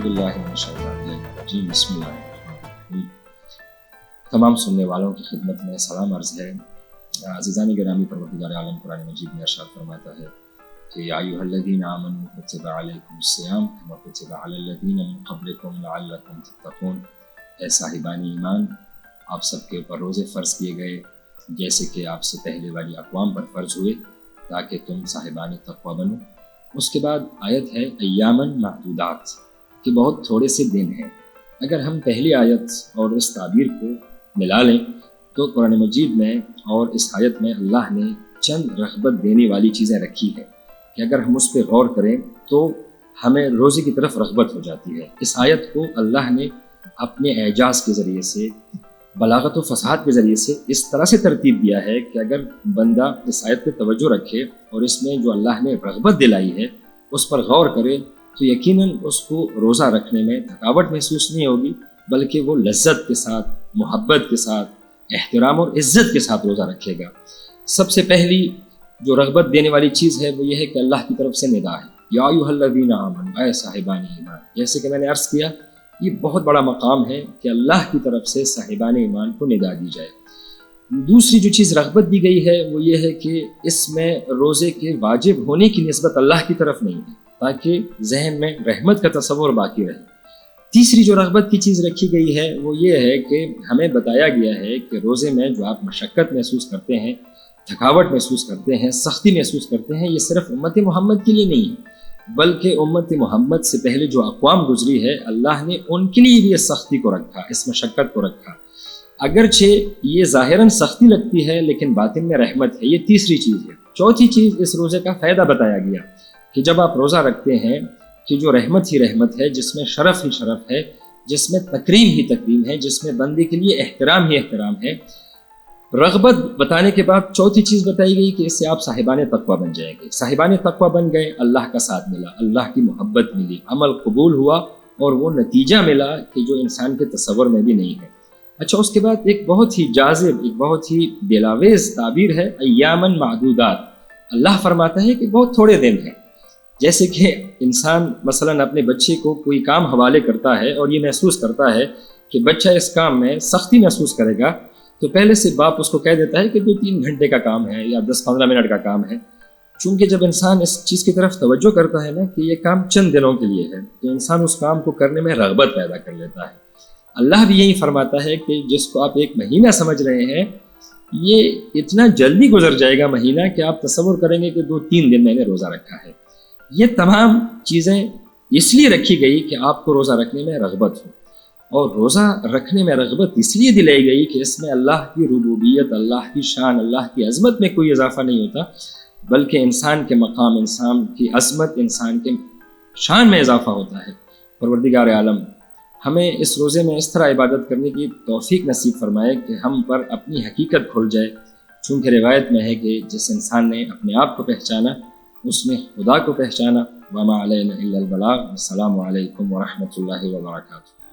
बिल्लाहि मिनश्शैतानिर्रजीम। बिस्मिल्लाहिर्रहमानिर्रहीम। तमाम सुनने वालों की खिदमत में सलाम अर्ज़ है। अज़ीज़ान गिरामी, परवरदिगार आलम कुरान मजीद में इरशाद फरमाता है कि या अय्युहल्लज़ीना आमनू कुतिबा अलैकुमुस्सियाम कमा कुतिबा अलल्लज़ीना मिन क़ब्लिकुम लअल्लकुम तत्तक़ून। ऐ साहिबान ईमान, आप सबके ऊपर रोज़े फ़र्ज़ किए गए जैसे कि आपसे पहले वाली अक़वाम पर फ़र्ज़ हुए, ताकि तुम साहिबान तक़वा बनो। उसके बाद आयत है अय्यामन मादूदात, कि बहुत थोड़े से दिन हैं। अगर हम पहली आयत और इस ताबीर को मिला लें तो कुरान मजीद में और इस आयत में अल्लाह ने चंद रग़बत देने वाली चीज़ें रखी है कि अगर हम उस पर गौर करें तो हमें रोज़े की तरफ रग़बत हो जाती है। इस आयत को अल्लाह ने अपने एजाज़ के ज़रिए से, बलागत व फ़साहत के ज़रिए से इस तरह से तरतीब दिया है कि अगर बंदा इस आयत पे तवज्जो रखे और इसमें जो अल्लाह ने रग़बत दिलाई है उस पर गौर करे तो यकीनन उसको रोज़ा रखने में थकावट महसूस नहीं होगी, बल्कि वो लज्जत के साथ, मोहब्बत के साथ, एहतराम और इज़्ज़त के साथ रोज़ा रखेगा। सबसे पहली जो रग़बत देने वाली चीज़ है वो ये है कि अल्लाह की तरफ से निदा है, या अय्युहल्लज़ीना आमनू, ऐ साहिबान ईमान। जैसे कि मैंने अर्ज़ किया, ये बहुत बड़ा मकाम है कि अल्लाह की तरफ से साहिबान ईमान को निदा दी जाए। दूसरी जो चीज़ रग़बत दी गई है वो ये है कि इसमें रोज़े के वाजिब होने की निस्बत अल्लाह की तरफ नहीं है, ताकि जहन में रहमत का तसव्वुर बाकी रहे। तीसरी जो रग़बत की चीज़ रखी गई है वो ये है कि हमें बताया गया है कि रोज़े में जो आप मशक्क़त महसूस करते हैं, थकावट महसूस करते हैं, सख्ती महसूस करते हैं, ये सिर्फ उम्मत मोहम्मद के लिए नहीं है, बल्कि उम्मत मोहम्मद से पहले जो अक़वाम गुजरी है अल्लाह ने उनके लिए भी इस सख्ती को रखा, इस मशक्क़त को रखा। अगरचे ये ज़ाहिरन सख्ती लगती है लेकिन बातिन में रहमत है। ये तीसरी चीज़ है। चौथी चीज़ इस रोज़े का फ़ायदा बताया गया कि जब आप रोज़ा रखते हैं कि जो रहमत ही रहमत है, जिसमें शरफ़ ही शरफ़ है, जिसमें तकरीम ही तकरीम है, जिसमें बंदे के लिए एहतराम ही एहतराम है। रग़बत बताने के बाद चौथी चीज़ बताई गई कि इससे आप साहिबान तक़वा बन जाएंगे। साहिबान तक़वा बन गए, अल्लाह का साथ मिला, अल्लाह की मोहब्बत मिली, अमल कबूल हुआ और वो नतीजा मिला कि जो इंसान के तसव्वुर में भी नहीं है। अच्छा, उसके बाद एक बहुत ही जाज़िब, एक बहुत ही दिलावेज़ ताबीर है अय्यामन मादूदात। अल्लाह फरमाता है कि बहुत थोड़े दिन हैं। जैसे कि इंसान मसलन अपने बच्चे को कोई काम हवाले करता है और ये महसूस करता है कि बच्चा इस काम में सख्ती महसूस करेगा, तो पहले से बाप उसको कह देता है कि 2-3 घंटे का काम है या 10-15 मिनट का काम है। चूँकि जब इंसान इस चीज़ की तरफ तवज्जो करता है ना कि ये काम चंद दिनों के लिए है, तो इंसान उस काम को करने में रग़बत पैदा कर लेता है। अल्लाह भी यही फरमाता है कि जिसको आप एक महीना समझ रहे हैं, ये इतना जल्दी गुजर जाएगा महीना कि आप तसव्वुर करेंगे कि 2-3 दिन मैंने रोज़ा रखा है। ये तमाम चीज़ें इसलिए रखी गई कि आपको रोज़ा रखने में रग़बत हो, और रोज़ा रखने में रग़बत इसलिए दिलाई गई कि इसमें अल्लाह की रुबूबियत, अल्लाह की शान, अल्लाह की अज़मत में कोई इजाफ़ा नहीं होता, बल्कि इंसान के मकाम, इंसान की अज़मत, इंसान के शान में इजाफ़ा होता है। परवरदिगार आलम हमें इस रोज़े में इस तरह इबादत करने की तौफ़ीक नसीब फरमाए कि हम पर अपनी हकीकत खुल जाए। चूँकि रिवायत में है कि जिस इंसान ने अपने आप को पहचाना उसने खुदा को पहचाना। वमा अलैना इल्लल बलाग। अस्सलामु अलैकुम व रहमतुल्लाहि व बरकातुहू।